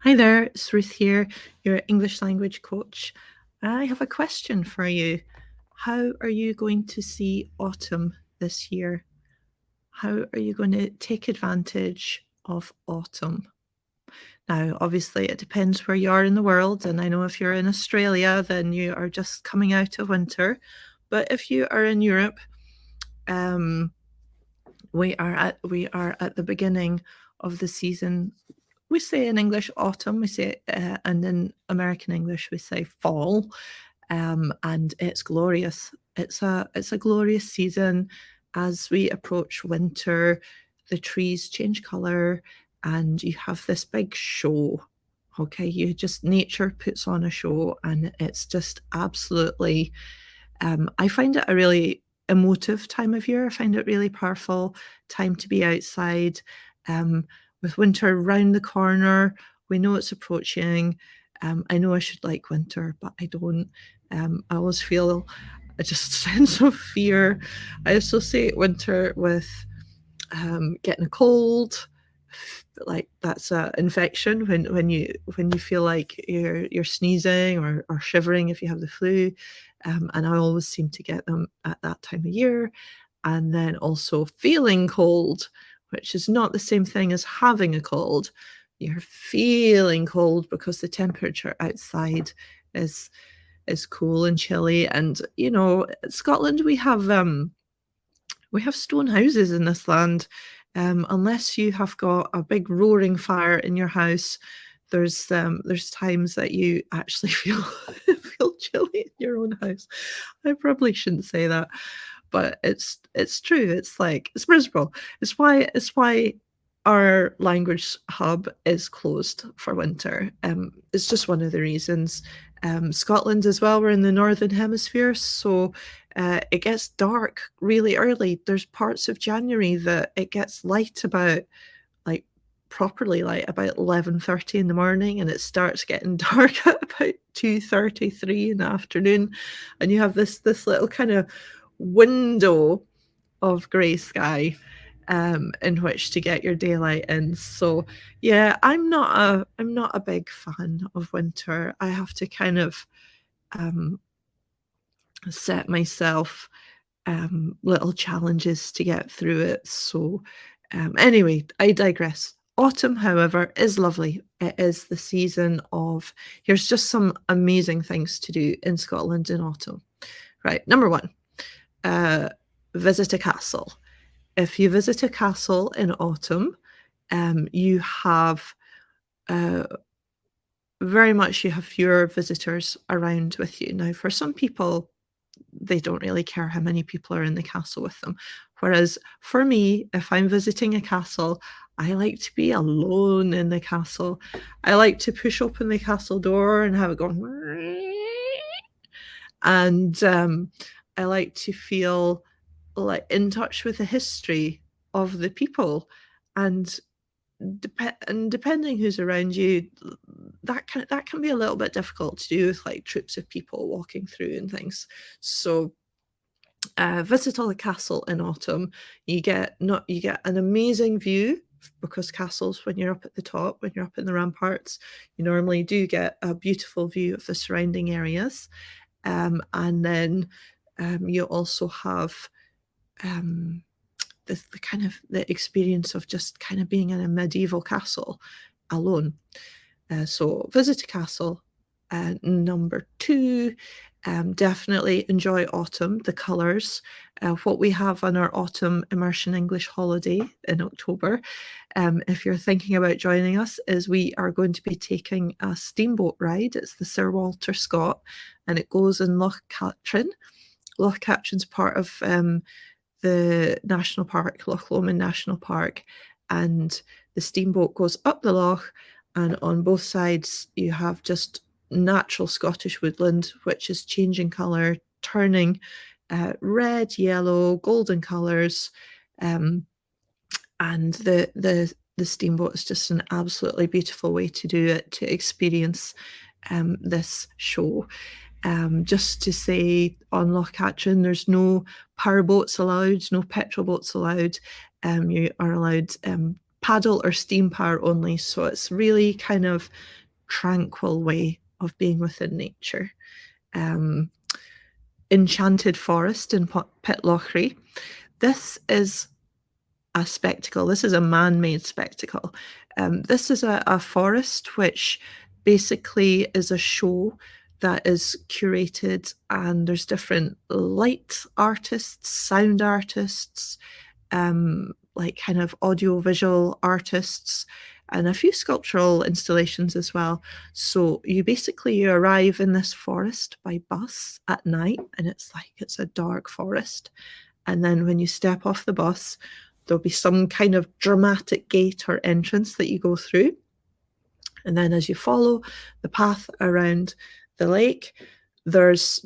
Hi there, it's Ruth here, your English language coach. I have a question for you. How are you going to see autumn this year? How are you going to take advantage of autumn? Now, obviously, it depends where you are in the world, and I know if you're in Australia, then you are just coming out of winter. But if you are in Europe, um, we are at the beginning of the season. We say in English autumn, we say, and in American English we say fall, and it's glorious. It's a glorious season as we approach winter. The trees change color, and you have this big show. Okay, you just nature puts on a show, and it's just absolutely. I find it a really emotive time of year. I find it really powerful time to be outside. With winter round the corner, we know it's approaching. I know I should like winter, but I don't. I always feel a just sense of fear. I associate winter with getting a cold. Like that's an infection when you feel like you're sneezing or shivering if you have the flu, and I always seem to get them at that time of year. And then also feeling cold, which is not the same thing as having a cold. You're feeling cold because the temperature outside is cool and chilly. And Scotland, we have stone houses in this land. Unless you have got a big roaring fire in your house, there's times that you actually feel feel chilly in your own house. I probably shouldn't say that, but it's true. It's like it's miserable. It's why our language hub is closed for winter. It's just one of the reasons. Scotland as well. We're in the northern hemisphere, so it gets dark really early. There's parts of January that it gets light about like properly light about 11:30 in the morning, and it starts getting dark at about 2:33 in the afternoon, and you have this little kind of window of grey sky in which to get your daylight in. So yeah, I'm not a big fan of winter. I have to kind of um, set myself little challenges to get through it. So anyway, I digress. Autumn, however, is lovely. It is the season of, here's just some amazing things to do in Scotland in autumn. Right, number one, uh, visit a castle. If you visit a castle in autumn, you have uh, very much you have fewer visitors around with you. Now, for some people, they don't really care how many people are in the castle with them. Whereas for me, if I'm visiting a castle, I like to be alone in the castle. I like to push open the castle door and have it go, and I like to feel like in touch with the history of the people, and depending who's around you, that can be a little bit difficult to do with like troops of people walking through and things. So visit all the castle in autumn. You get an amazing view because castles, when you're up at the top, when you're up in the ramparts, you normally do get a beautiful view of the surrounding areas. And then you also have um, the kind of the experience of just kind of being in a medieval castle alone. So visit a castle. Number two, definitely enjoy autumn, the colours. What we have on our autumn immersion English holiday in October, if you're thinking about joining us, is we are going to be taking a steamboat ride. It's the Sir Walter Scott, and it goes in Loch Katrine. Loch Katrine's part of the national park, Loch Lomond National Park, and the steamboat goes up the loch, and on both sides you have just natural Scottish woodland, which is changing colour, turning red, yellow, golden colours, um, and the steamboat is just an absolutely beautiful way to do it, to experience this show. Just to say, on Loch Katrine, there's no power boats allowed, no petrol boats allowed. You are allowed paddle or steam power only. So it's really kind of tranquil way of being within nature. Um, Enchanted Forest in Pitlochry. This is a spectacle. This is a man-made spectacle. This is a forest which basically is a show that is curated, and there's different light artists, sound artists, like kind of audio-visual artists, and a few sculptural installations as well. So you arrive in this forest by bus at night, and it's a dark forest. And then when you step off the bus, there'll be some kind of dramatic gate or entrance that you go through. And then as you follow the path around the lake, there's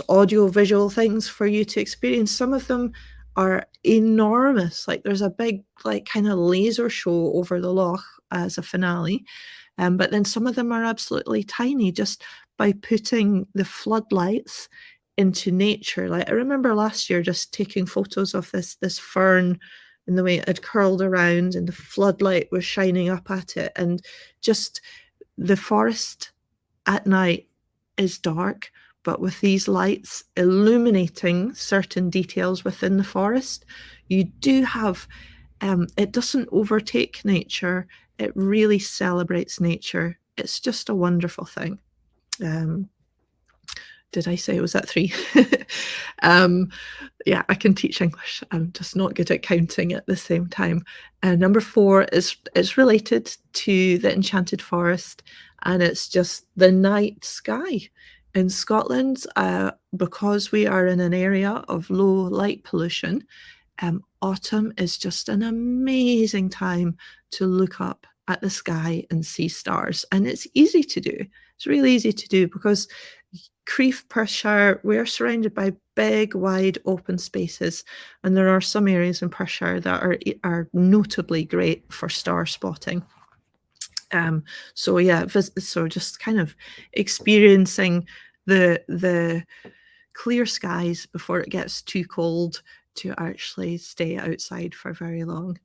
audio visual things for you to experience. Some of them are enormous. Like there's a big like kind of laser show over the loch as a finale. But then some of them are absolutely tiny, just by putting the floodlights into nature. Like I remember last year just taking photos of this fern and the way it had curled around and the floodlight was shining up at it, and just the forest at night is dark, but with these lights illuminating certain details within the forest, you do have it doesn't overtake nature. It really celebrates nature. It's just a wonderful thing. Did I say it was at 3? Yeah, I can teach English. I'm just not good at counting at the same time. Number 4 is related to the Enchanted Forest, and it's just the night sky. In Scotland, because we are in an area of low light pollution, autumn is just an amazing time to look up at the sky and see stars. And it's easy to do. It's really easy to do because Crieff, Perthshire, we're surrounded by big, wide, open spaces, and there are some areas in Perthshire that are notably great for star spotting. So yeah, so just kind of experiencing the clear skies before it gets too cold to actually stay outside for very long.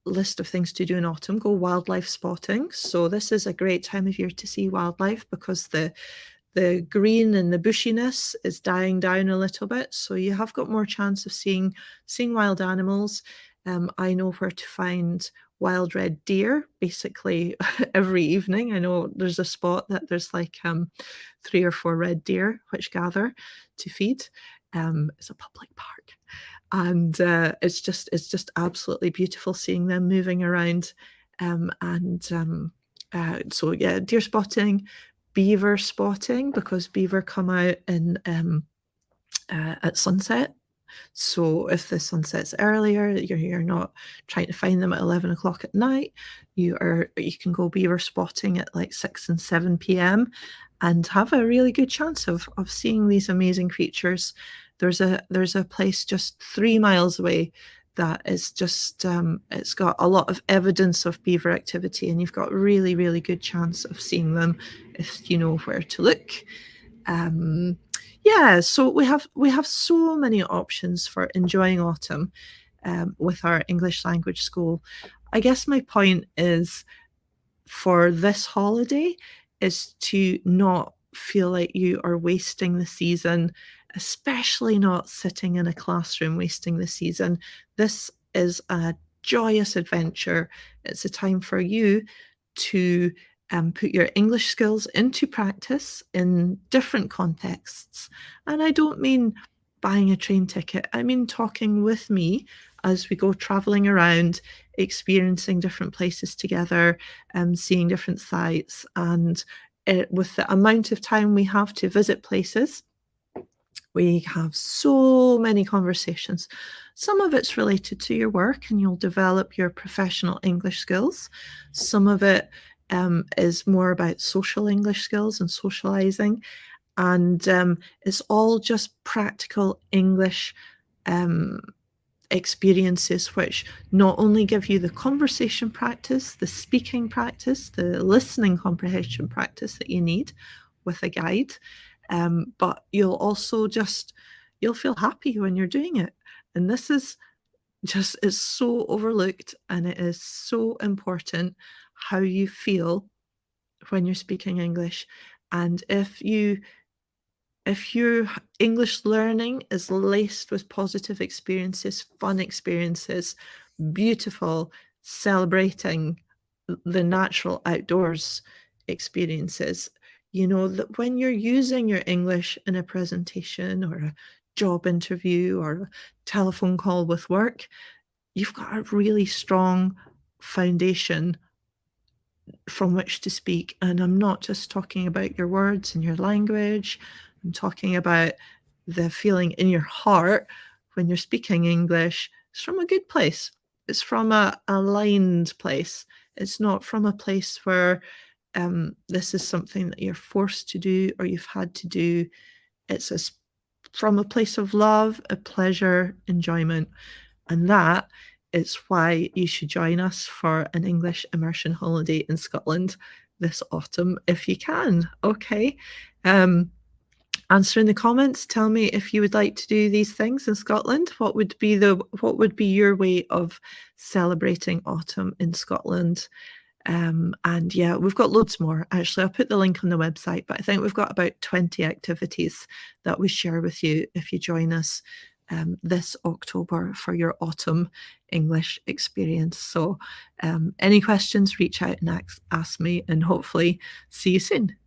List of things to do in autumn: go wildlife spotting. So this is a great time of year to see wildlife because the green and the bushiness is dying down a little bit, so you have got more chance of seeing wild animals. I know where to find wild red deer basically every evening. I know there's a spot that there's like 3 or 4 red deer which gather to feed. It's a public park, and it's just absolutely beautiful seeing them moving around. So yeah, deer spotting, beaver spotting, because beaver come out in at sunset. So if the sunset's earlier, you're not trying to find them at 11 o'clock at night. You can go beaver spotting at like 6 and 7 p.m. and have a really good chance of seeing these amazing creatures. There's a place just 3 miles away that is just it's got a lot of evidence of beaver activity, and you've got really, really good chance of seeing them if you know where to look. Yeah, so we have so many options for enjoying autumn with our English language school. I guess my point is, for this holiday, is to not feel like you are wasting the season, especially not sitting in a classroom wasting the season. This is a joyous adventure. It's a time for you to put your English skills into practice in different contexts. And I don't mean buying a train ticket. I mean talking with me as we go traveling around, experiencing different places together, seeing different sites. And with the amount of time we have to visit places, we have so many conversations. Some of it's related to your work and you'll develop your professional English skills. Some of it is more about social English skills and socializing. And it's all just practical English experiences which not only give you the conversation practice, the speaking practice, the listening comprehension practice that you need with a guide, but you'll also you'll feel happy when you're doing it. And this is just is so overlooked, and it is so important how you feel when you're speaking English. And if your English learning is laced with positive experiences, fun experiences, beautiful, celebrating the natural outdoors experiences, you know that when you're using your English in a presentation or a job interview or a telephone call with work, you've got a really strong foundation from which to speak. And I'm not just talking about your words and your language, I'm talking about the feeling in your heart when you're speaking English. It's from a good place, it's from a aligned place. It's not from a place where this is something that you're forced to do or you've had to do. It's from a place of love, a pleasure, enjoyment. And that is why you should join us for an English immersion holiday in Scotland this autumn if you can. Okay. Um, Answer in the comments. Tell me if you would like to do these things in Scotland. What would be your way of celebrating autumn in Scotland? And yeah, we've got loads more. Actually, I'll put the link on the website, but I think we've got about 20 activities that we share with you if you join us this October for your autumn English experience. So any questions, reach out and ask me, and hopefully see you soon.